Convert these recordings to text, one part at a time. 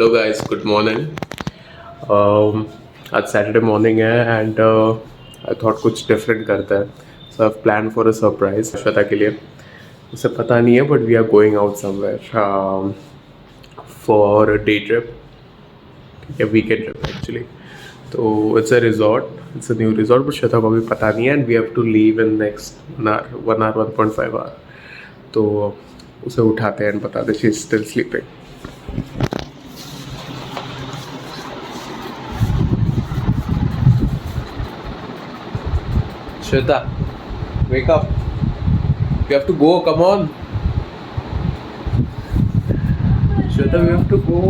Hello guys, good morning. आज Saturday morning है and I thought कुछ डिफरेंट करता है, so I plan for a surprise Shweta के लिए। उसे पता नहीं है but we are going out somewhere for day trip, ठीक है, वीकेंड ट्रिप एक्चुअली। तो it's a resort, it's a new resort, but Shweta को भी पता नहीं है and we have to leave in next 1.5 hour. तो उसे उठाते हैं एंड बताते she is still sleeping. Shweta, wake up. We have to go, come on. Shweta, we have to go.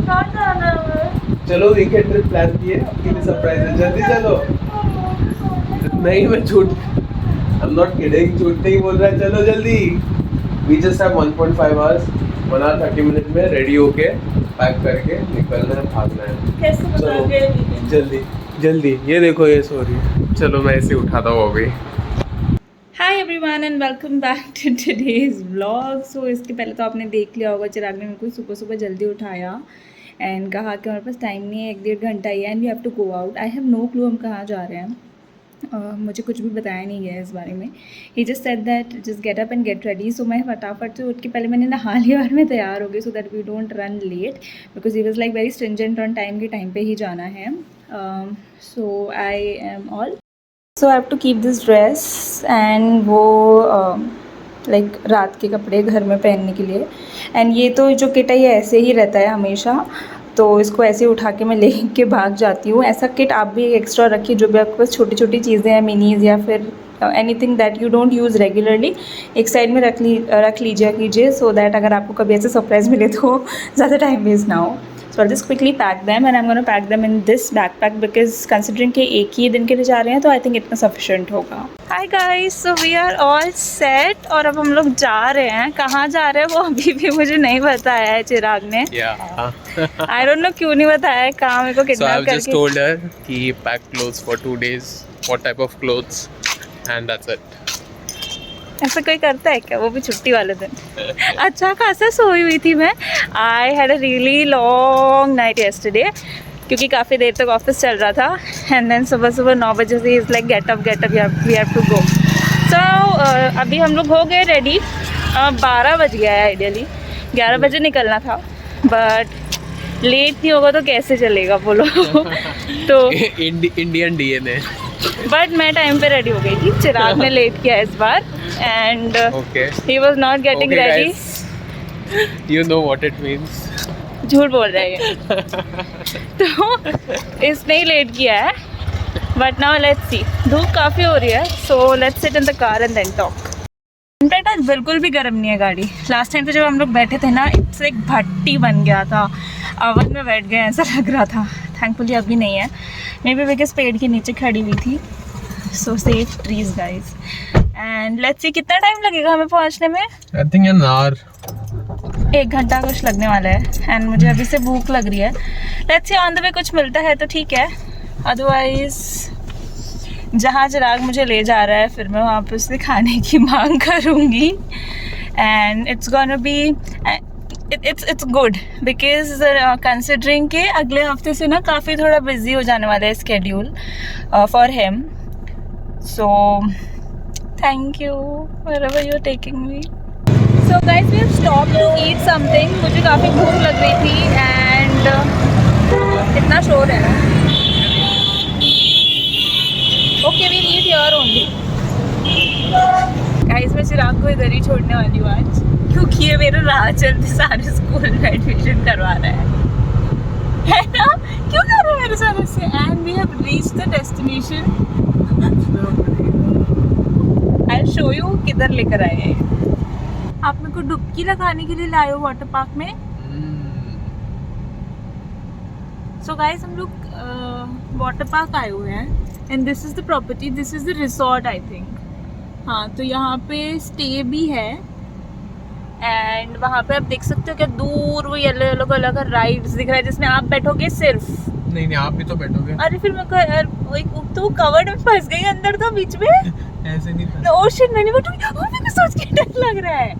कहाँ जाना है? चलो वीकेंड ट्रिप प्लान किए, आपके लिए सरप्राइज है, जल्दी चलो। नहीं मैं झूठ, I'm not kidding, झूठ नहीं बोल रहा, चलो जल्दी। We just have 1.5 hours, 1 hour 30 minutes में रेडी होके पैक करके निकलना है, भागना है। कैसे बताओगे? जल्दी जल्दी, ये देखो ये सो रही है। चलो मैं इसे उठाता हूँ अभी। Hi everyone and welcome back to today's vlog. So इसके पहले तो आपने देख लिया होगा, चिराग ने मेरे को सुबह सुबह जल्दी उठाया एंड कहा कि हमारे पास टाइम नहीं है, 1-1.5 घंटा ही है and we have to go out. I have no clue हम कहाँ जा रहे हैं। मुझे कुछ भी बताया नहीं गया इस बारे में। He just said that just get up and get ready. So मैं फटाफट से उठ के पहले मैंने नहा लिया और मैं तैयार हो गई so that we don't run late, because he was like very stringent on time के टाइम पे ही जाना है। So I am also I have to keep this dress and वो लाइक रात के कपड़े घर में पहनने के लिए। एंड ये तो जो किट है ये ऐसे ही रहता है हमेशा, तो इसको ऐसे उठा के मैं ले के भाग जाती हूँ। ऐसा किट आप भी एक्स्ट्रा रखिए, जो भी आपके पास छोटी छोटी चीज़ें हैं, मिनीज़ या फिर anything that you don't use regularly, एक साइड में रख लीजिए कीजिए, सो दैट अगर आपको कभी ऐसे सरप्राइज़ मिले तो ज़्यादा टाइम वेस्ट ना हो। So I'll just quickly pack them and I'm going to pack them in this backpack because considering कि एक ही दिन के लिए जा रहे हैं तो I think इतना sufficient होगा। Hi guys, so we are all set और अब हम लोग जा रहे हैं। कहाँ जा रहे हैं वो अभी भी मुझे नहीं बताया है चिराग ने। I don't know क्यों नहीं बताया है, कहाँ मेरे को किडनैप करके। So I've just told her कि pack clothes for 2 days, what type of clothes and that's it. ऐसा कोई करता है क्या, वो भी छुट्टी वाले दिन? अच्छा खासा सोई हुई थी मैं। I had a really long night yesterday, क्योंकि काफ़ी देर तक ऑफिस चल रहा था एंड देन सुबह सुबह 9 बजे से is like get up we have to go. So अभी हम लोग हो गए रेडी। 12 बज गया है, आइडियली 11 बजे निकलना था, बट लेट नहीं होगा तो कैसे चलेगा बोलो। तो इंडियन डीएनए, बट मैं टाइम पे रेडी हो गई थी। चिराग ने लेट किया इस बार and he was not getting ready. You know what it means. झूठ बोल रहा है तो इसने ही लेट किया है, बट नाउ लेट्स सी। धूप काफ़ी हो रही है, so let's sit in the car and then talk. In fact आज बिल्कुल भी गर्म नहीं है गाड़ी। लास्ट टाइम तो जब हम लोग बैठे थे ना, इट्स एक भट्टी बन गया था, अवन में बैठ गए ऐसा लग रहा था। थैंकफुली अभी नहीं है, मे बी बिकॉज पेड़ के नीचे खड़ी हुई थी। सो safe trees guys and let's सी कितना टाइम लगेगा हमें पहुंचने में। आई थिंक एन आवर, 1 घंटा कुछ लगने वाला है एंड मुझे अभी से भूख लग रही है। Let's see on the way कुछ मिलता है तो ठीक है, अदरवाइज जहाँ चिराग मुझे ले जा रहा है फिर मैं वहाँ पे उससे खाने की मांग करूँगी and it's gonna be it's good because considering के अगले हफ्ते से ना काफ़ी थोड़ा बिजी हो जाने वाला है schedule for him. So thank you wherever you are taking me. So guys we have stopped to eat something. मुझे काफ़ी भूख लग रही थी एंड इतना शोर है। Okay we need here only. Guys मैं चिराग को इधर ही छोड़ने वाली हूँ आज, क्योंकि ये मेरे राह चलते सारे स्कूल में एडमिशन करवा रहा है ना? क्यों कर रहा है मेरे साथ ऐसे? And we have reached the destination. I will show you किधर लेकर आए हैं। आप मेरे को डुबकी लगाने के लिए लाए हो वाटर पार्क में। सो गाइस हम लोग वाटर पार्क आए हुए हैं and this is the property, this is the resort I think. हाँ तो यहाँ पे स्टे भी है एंड वहाँ पे आप देख सकते हो क्या दूर वो येलो येलो कलर का राइड्स दिख रहा है जिसमें आप बैठोगे सिर्फ। नहीं आप भी तो बैठोगे। अरे फिर मैं तो कवर्ड में फंस गई अंदर तो बीच में। ऐसे नहीं ओह शिट, मैंने बैठूंगी। मेरे को सोच के डर लग रहा है।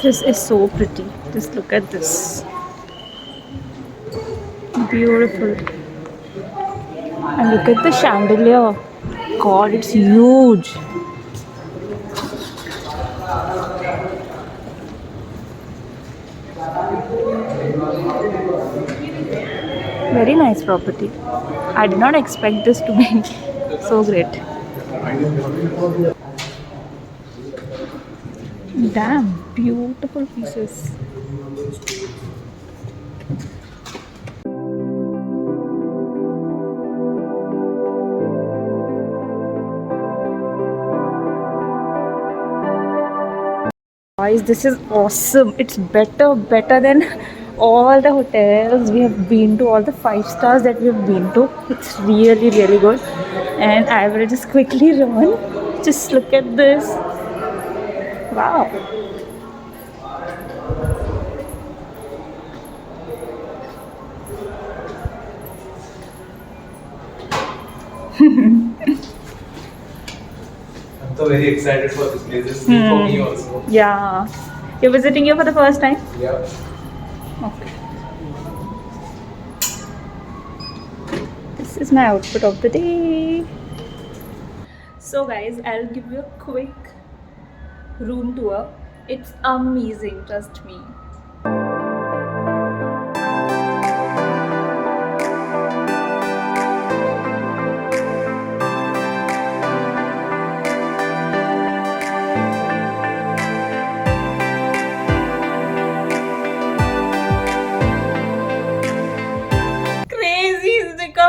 This is so pretty. Just look at this. Beautiful. And look at the chandelier. God, it's huge. Very nice property. I did not expect this to be so great. Damn, beautiful pieces. Guys, this is awesome. It's better than all the hotels we have been to, all the 5 stars that we have been to. It's really good. And I will just quickly run. Just look at this. Wow. I'm so very excited for this place. This is new for me also. Yeah. You're visiting here for the first time? Yeah. Okay. This is my outfit of the day. So guys, I'll give you a quick room tour. It's amazing, trust me.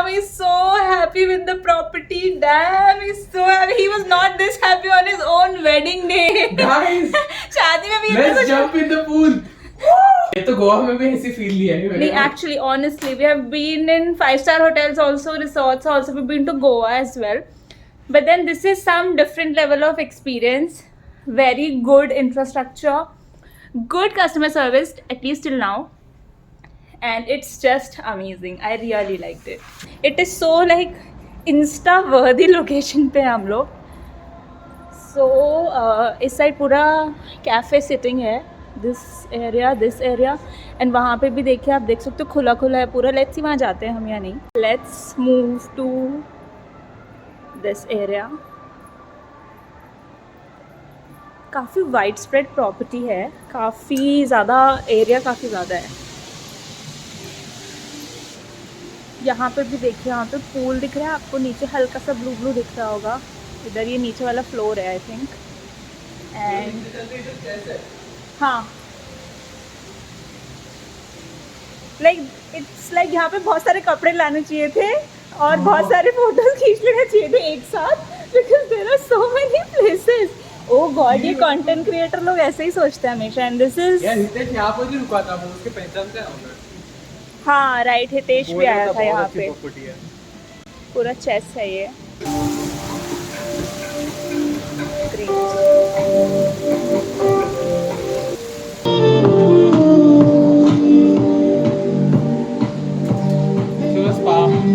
He's so happy with the property. Damn, he's so happy. He was not this happy on his own wedding day. Guys, शादी में भी let's jump in the pool. ये तो गोवा में भी ऐसी feel लिया है मैंने. Actually, honestly, we have been in 5-star hotels also, resorts also. We've been to Goa as well. But then this is some different level of experience. Very good infrastructure, good customer service, at least till now. And it's just amazing. I really liked it. It is so like insta worthy location पे हम लोग. So इस side पूरा cafe sitting है. This area and वहाँ पे भी देखिए, आप देख सकते हो खुला है पूरा. Let's see वहाँ जाते हैं हम या नहीं. Let's move to this area. काफ़ी वाइड स्प्रेड प्रॉपर्टी है. काफ़ी ज़्यादा एरिया, काफ़ी ज़्यादा है. यहाँ पे भी देखिए, यहाँ पे पूल दिख रहा है आपको. नीचे हल्का सा ब्लू दिख रहा होगा. इधर ये नीचे वाला फ्लोर है आई थिंक. एंड हाँ, इट्स लाइक यहाँ पे बहुत सारे कपड़े लाने चाहिए थे और बहुत सारे फोटोज खींच लेने चाहिए थे एक साथ, because there are so many places. Oh god, ये कंटेंट क्रिएटर लोग ऐसे ही सोचते हैं हमेशा. एंड दिस इज यहाँ पर ही रुका था, उसके पहचान से आऊंगा. हाँ राइट, हितेश भी आया था यहाँ पे. पूरा चेस है ये.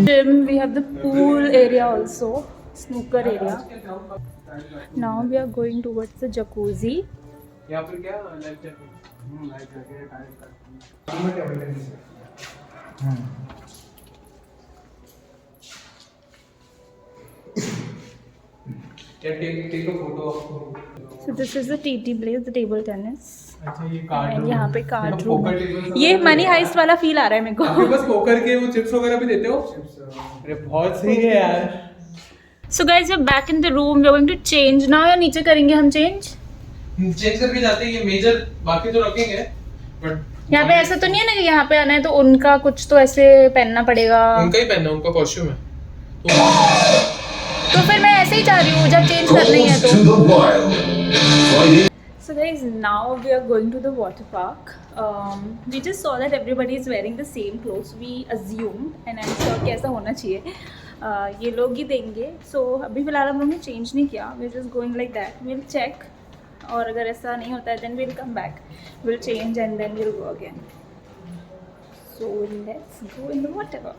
Gym, we have the pool area also, snooker area. Now we are going towards the jacuzzi. यहाँ पर क्या take a photo of. So this is the TT place, the table tennis. अच्छा, ये कार्ड And यहाँ पे card मतलब room. Poker table ये money heist वाला फील आ रहा है मेरे आपके को. पास पोकर के वो चिप्स वगैरह भी देते हो? अरे बहुत सही है यार. So guys, we're back in the room. We're going to change now. या नीचे करेंगे हम चेंज? चेंज करके जाते हैं. ये मेजर बाकी तो रखेंगे, बट यहाँ पे ऐसा तो नहीं है ना कि यहाँ पे आना है तो उनका कुछ तो ऐसे पहनना पड़ेगा. उनका ही पहनना, उनका कॉस्ट्यूम है. तो फिर मैं ऐसे ही चाह रही हूँ, जब चेंज करना ही है तो. So guys, now we are going to the water park. We just saw that everybody is wearing the same clothes. We assumed, and I'm sure कि ऐसा होना चाहिए. ये लोग ही देंगे. So अभी फिलहाल हम लोग ने चेंज नहीं किया. We're just going like that. We'll check. और अगर ऐसा नहीं होता है then we'll come back. We'll change and then we'll go again. So let's go in the water park.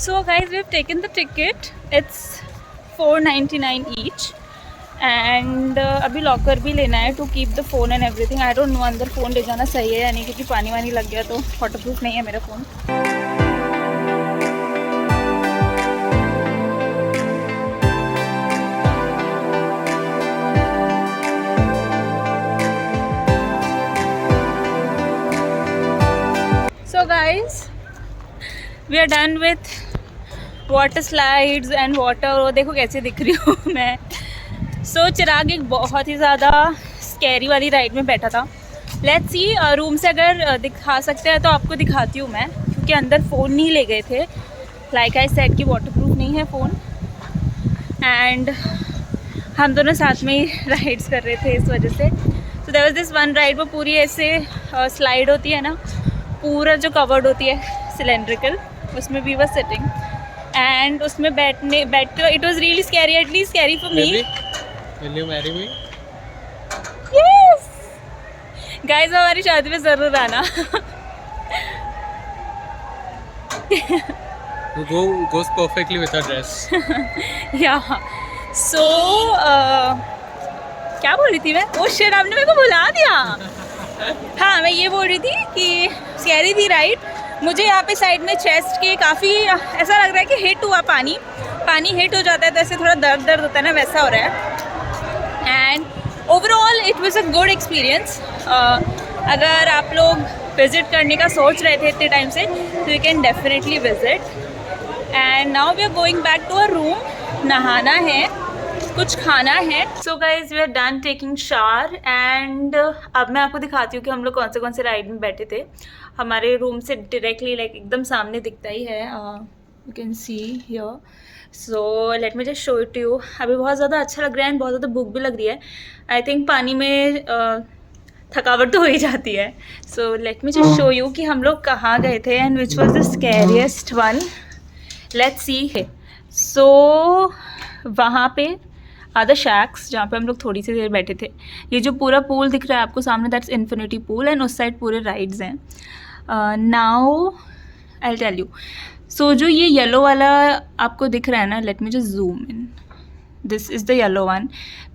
So guys, we've taken the ticket. It's $4.99 each. And अभी locker भी लेना है to keep the phone and everything. I don't know अंदर phone ले जाना सही है या नहीं, क्योंकि पानी वानी लग गया तो वाटरप्रूफ नहीं है मेरा phone. So guys, we are done with water slides and water. और देखो कैसे दिख रही हूँ मैं। सो चिराग एक बहुत ही ज़्यादा स्कैरी वाली राइड में बैठा था। लेट्स सी रूम से अगर दिखा सकते हैं तो आपको दिखाती हूँ मैं, क्योंकि अंदर फ़ोन नहीं ले गए थे। लाइक आई सेड कि वाटरप्रूफ नहीं है फ़ोन, एंड हम दोनों साथ में ही राइड्स कर रहे थे इस वजह से। So there was this one ride, वो पूरी ऐसे स्लाइड होती है ना, पूरा जो कवर्ड होती है सिलेंड्रिकल, उसमें वी वर सिटिंग एंड उसमें बैठते it was really scary, at least scary for me. Will you marry me? Yes guys, हमारी शादी में ज़रूर आना। Goes perfectly with her dress. या सो क्या बोल रही थी मैं? ओ शिट, आपने मेरे को बुला दिया। हाँ, मैं ये बोल रही थी कि स्कैरी थी राइड। मुझे यहाँ पे साइड में चेस्ट के काफ़ी ऐसा लग रहा है कि हिट हुआ, पानी हिट हो जाता है तो ऐसे थोड़ा दर्द होता है ना, वैसा हो रहा है। And overall it was a good experience. अगर आप लोग विज़िट करने का सोच रहे थे इतने टाइम से तो you can definitely visit. And now we are going back to our room. नहाना है, कुछ खाना है। So guys we are done taking shower and अब मैं आपको दिखाती हूँ कि हम लोग कौन से राइड में बैठे थे। हमारे रूम से डायरेक्टली लाइक एकदम सामने दिखता ही है, you can see here. So let me just show it to you. अभी बहुत ज़्यादा अच्छा लग रहा है एंड बहुत ज़्यादा भूख भी लग रही है। आई थिंक पानी में थकावट तो हो ही जाती है। So let me just show you कि हम लोग कहाँ गए थे and which was the scariest one. Let's see. So वहाँ पे द शैक्स जहाँ पे हम लोग थोड़ी सी देर बैठे थे। ये जो पूरा पूल दिख रहा है आपको सामने, दैट्स इन्फिनिटी पूल एंड उस साइड पूरे राइड्स हैं। Now I will tell you. So जो ये येलो वाला आपको दिख रहा है ना, let me just zoom in, this is the yellow one.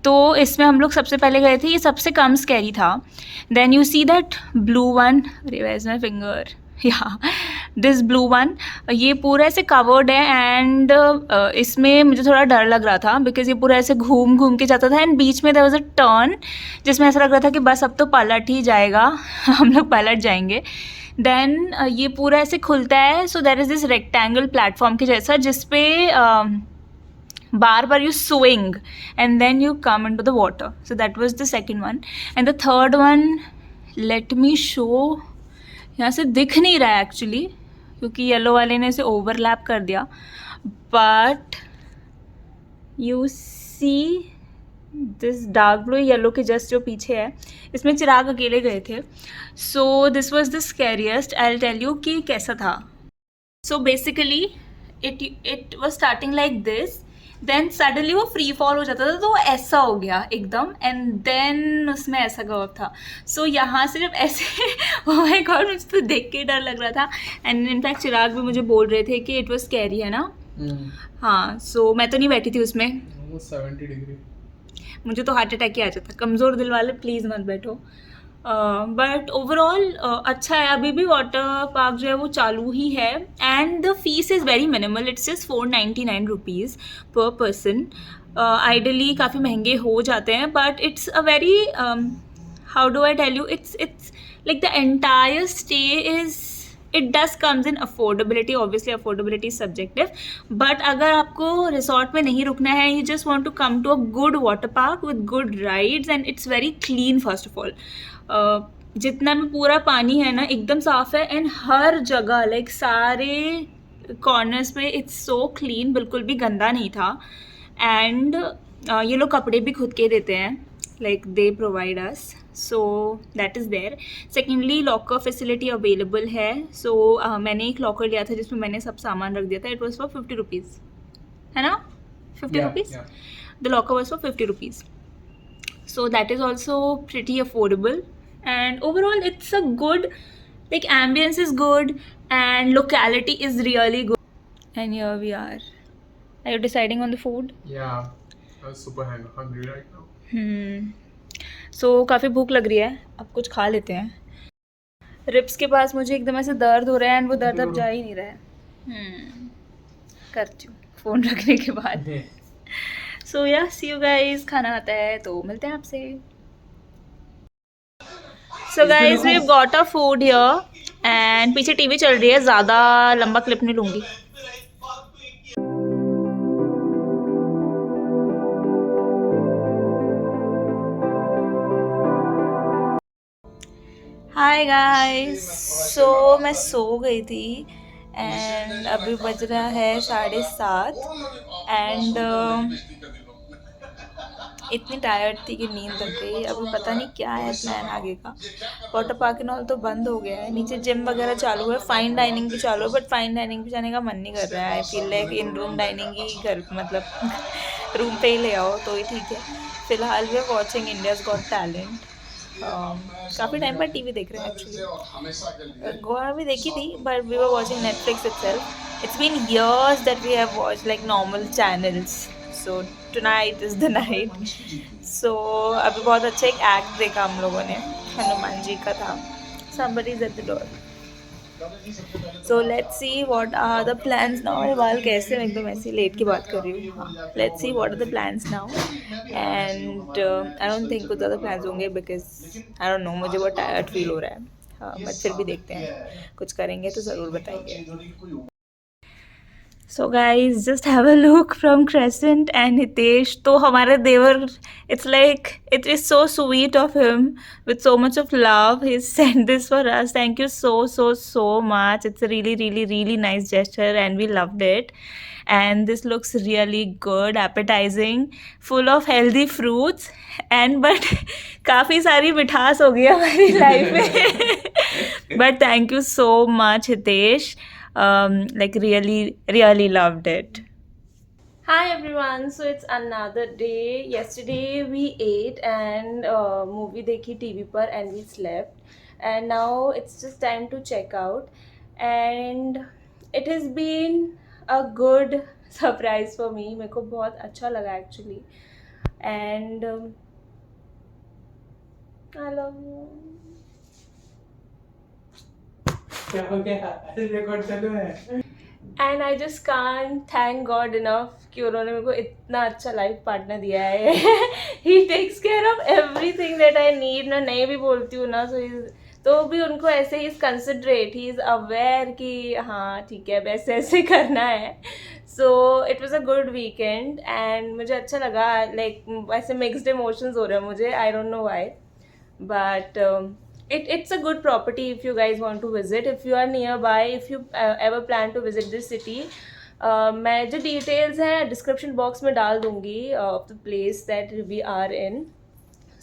तो इसमें हम लोग सबसे पहले गए थे, ये सबसे कम स्कैरी था। Then you see that blue one, अरे वेयर इज माई फिंगर, या दिस ब्लू वन, ये पूरा ऐसे कवर्ड है एंड इसमें मुझे थोड़ा डर लग रहा था बिकॉज ये पूरा ऐसे घूम के जाता था एंड बीच में देयर वाज अ टर्न जिसमें ऐसा लग रहा था कि बस अब तो पलट ही जाएगा, हम लोग पलट जाएंगे। देन ये पूरा ऐसे खुलता है, so there is this rectangle platform के जैसा जिसपे बार बार you swing and then you come into the water. So that was the second one. And the third one, let me show, यहाँ से दिख नहीं रहा है एक्चुअली क्योंकि येलो वाले ने इसे ओवरलैप कर दिया, but you see this dark blue yellow के जस्ट जो पीछे है, इसमें चिराग अकेले गए थे। So this was the scariest. I will tell you कि कैसा था। So basically it was starting like this, then suddenly वो फ्री फॉल हो जाता था तो वो ऐसा हो गया एकदम, एंड देन उसमें ऐसा गवर्व था। सो यहाँ से जब ऐसे ओह माय गॉड, मुझे तो देख के डर लग रहा था। एंड इनफैक्ट चिराग भी मुझे बोल रहे थे कि इट वाज स्कैरी, है ना? हाँ, सो मैं तो नहीं बैठी थी उसमें, 70 डिग्री, मुझे तो हार्ट अटैक ही आ जाता। कमज़ोर दिल वाले प्लीज़ मत बैठो। बट ओवरऑल अच्छा है। अभी भी वाटर पार्क जो है वो चालू ही है and the fees is very minimal, it's just 499 rupees per person. Ideally काफ़ी महंगे हो जाते हैं but it's a very how do I tell you, it's like the entire stay is, it does comes in affordability. Obviously affordability is subjective, but अगर आपको resort में नहीं रुकना है, you just want to come to a good water park with good rides and it's very clean. First of all जितना भी पूरा पानी है ना एकदम साफ है एंड हर जगह लाइक सारे कॉर्नर्स पे इट्स सो क्लीन, बिल्कुल भी गंदा नहीं था। एंड ये लोग कपड़े भी खुद के देते हैं, like they provide us, so that is there. Secondly locker facility available है। सो मैंने एक लॉकर लिया था जिसमें मैंने सब सामान रख दिया था। इट वॉज फॉर 50 रुपीज़, है ना? 50 rupees. The locker was for 50 rupees, so that is also pretty affordable and overall it's a good, like ambience is good and locality is really good. And here we are you deciding on the food? Yeah, I'm super hungry right now. सो काफ़ी भूख लग रही है, अब कुछ खा लेते हैं. रिब्स के पास मुझे एकदम ऐसे दर्द हो रहा है एंड वो दर्द अब जा ही नहीं रहा है. करती हूँ फ़ोन रखने के बाद. सो या सी यू गाइस, खाना आता है तो मिलते हैं आपसे. So guys we got a food here and पीछे टीवी चल रही है, ज़्यादा लंबा क्लिप नहीं लूँगी. हाय गाइस, सो मैं सो गई थी एंड अभी बज रहा है 7:30 एंड इतनी टायर्ड थी कि नींद लग गई. अभी पता नहीं क्या है प्लान आगे का. वाटर पार्क एंड ऑल तो बंद हो गया है, नीचे जिम वगैरह चालू है, फाइन डाइनिंग भी चालू है, बट फाइन डाइनिंग पे जाने का मन नहीं कर रहा है. I feel like in room dining ही घर मतलब रूम पे ही ले आओ तो ही ठीक है. फिलहाल we are watching India's got talent. काफ़ी टाइम पर टीवी देख रहे हैं एक्चुअली. गोवा भी देखी थी but we were watching Netflix itself. It's been years that we have watched like normal channels, so tonight is the night. So अभी बहुत अच्छा एक एक्ट देखा हम लोगों ने, हनुमान जी का था. somebody is at the door. So let's see what are the plans now. मेरे बाल कैसे, मैं एकदम ऐसे लेट की बात कर रही हूँ. हाँ, let's see what are the plans now and I don't think कुछ ज़्यादा plans होंगे because I don't know, मुझे बहुत tired feel हो रहा है. हाँ बट फिर भी देखते हैं, कुछ करेंगे तो ज़रूर बताएंगे. So guys, just have a look from Crescent and Hitesh. तो हमारे देवर, it's like it is so sweet of him with so much of love. He sent this for us. Thank you so much. It's a really nice gesture and we loved it. And this looks really good, appetizing, full of healthy fruits. And but काफ़ी सारी मिठास हो गई हमारी life में. But thank you so much, Hitesh. Like really loved it. Hi everyone, so it's another day. Yesterday we ate and movie देखी TV पर and we slept, and now it's just time to check out, and it has been a good surprise for me. मेरे को बहुत अच्छा लगा actually, and I love you. क्या हो गया? रिकॉर्ड चालू है. And I just can thank God enough कि उन्होंने मेरे को इतना अच्छा लाइफ पार्टनर दिया है. He takes care of everything that I need. ना नहीं भी बोलती हूँ ना, तो भी उनको ऐसे he is considerate, he is aware कि हाँ ठीक है वैसे ऐसे करना है. So it was a good weekend and मुझे अच्छा लगा. लाइक ऐसे मिक्सड इमोशंस हो रहे हैं मुझे, आई don't know why, but it's a good property if you guys want to visit, if you are nearby, if you ever plan to visit this city. मैं जो डिटेल्स हैं डिस्क्रिप्शन बॉक्स में डाल दूँगी of the place that we are in,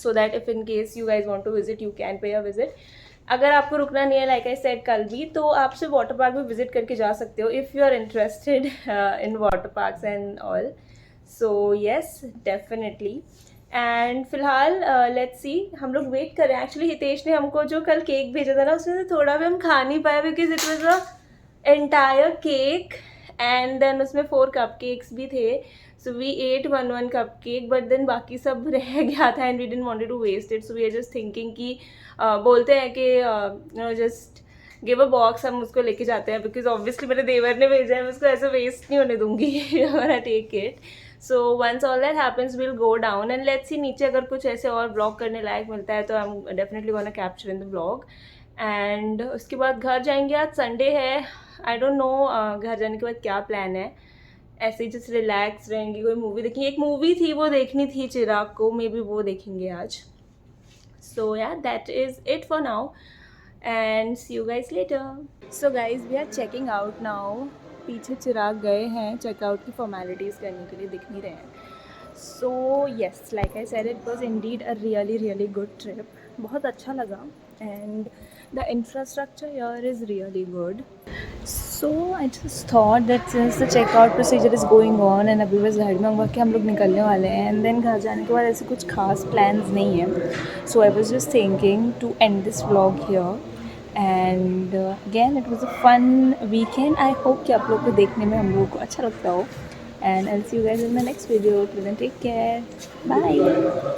so that if in case you guys want to visit you can pay a visit. अगर आपको रुकना नहीं है लाइक आई सेड कल भी, तो आप सिर्फ वाटर पार्क भी विजिट करके जा सकते हो if you are interested in water parks and all. So yes definitely. And फिलहाल लेट्स सी, हम लोग वेट कर रहे हैं. एक्चुअली हितेश ने हमको जो कल केक भेजा था ना, उसमें से थोड़ा भी हम खा नहीं पाए because it was a entire cake and then उसमें 4 कप केक्स भी थे. So we ate one cupcake but then बाकी सब रह गया था and we didn't wanted to waste it. So we are just thinking कि बोलते हैं कि जस्ट गिव अ बॉक्स, हम उसको लेके जाते हैं बिकॉज ऑब्वियसली मेरे देवर ने भेजा है, मैं उसको ऐसे वेस्ट नहीं होने दूंगी. और take it. So once all that happens will go down and let's see नीचे अगर कुछ ऐसे और ब्लॉग करने लायक मिलता है तो I am definitely gonna capture in the blog. And उसके बाद घर जाएंगे. आज संडे है, आई डोंट नो घर जाने के बाद क्या प्लान है. ऐसे ही जस्ट रिलैक्स रहेंगे, कोई मूवी देखेंगे. एक मूवी थी वो देखनी थी चिराग को, मे बी वो देखेंगे आज. So yeah that is it for now and see you guys later. So guys we are checking out now. पीछे चिराग गए हैं चेकआउट की फॉर्मेलिटीज़ करने के लिए, दिख नहीं रहे हैं. So yes, like I said it was indeed a really good trip. बहुत अच्छा लगा and the infrastructure here is really good. So I just thought that since the checkout procedure is going on and अभी बस गाड़ी मंगवा के हम लोग निकलने वाले हैं एंड देन घर जाने के बाद ऐसे कुछ खास प्लान्स नहीं है. So I was just thinking to end this vlog here. And again it was a fun weekend. I hope कि आप लोग को देखने में हम लोगों को अच्छा लगता हो. and I'll see you guys in the next video. Till then, take care. Bye.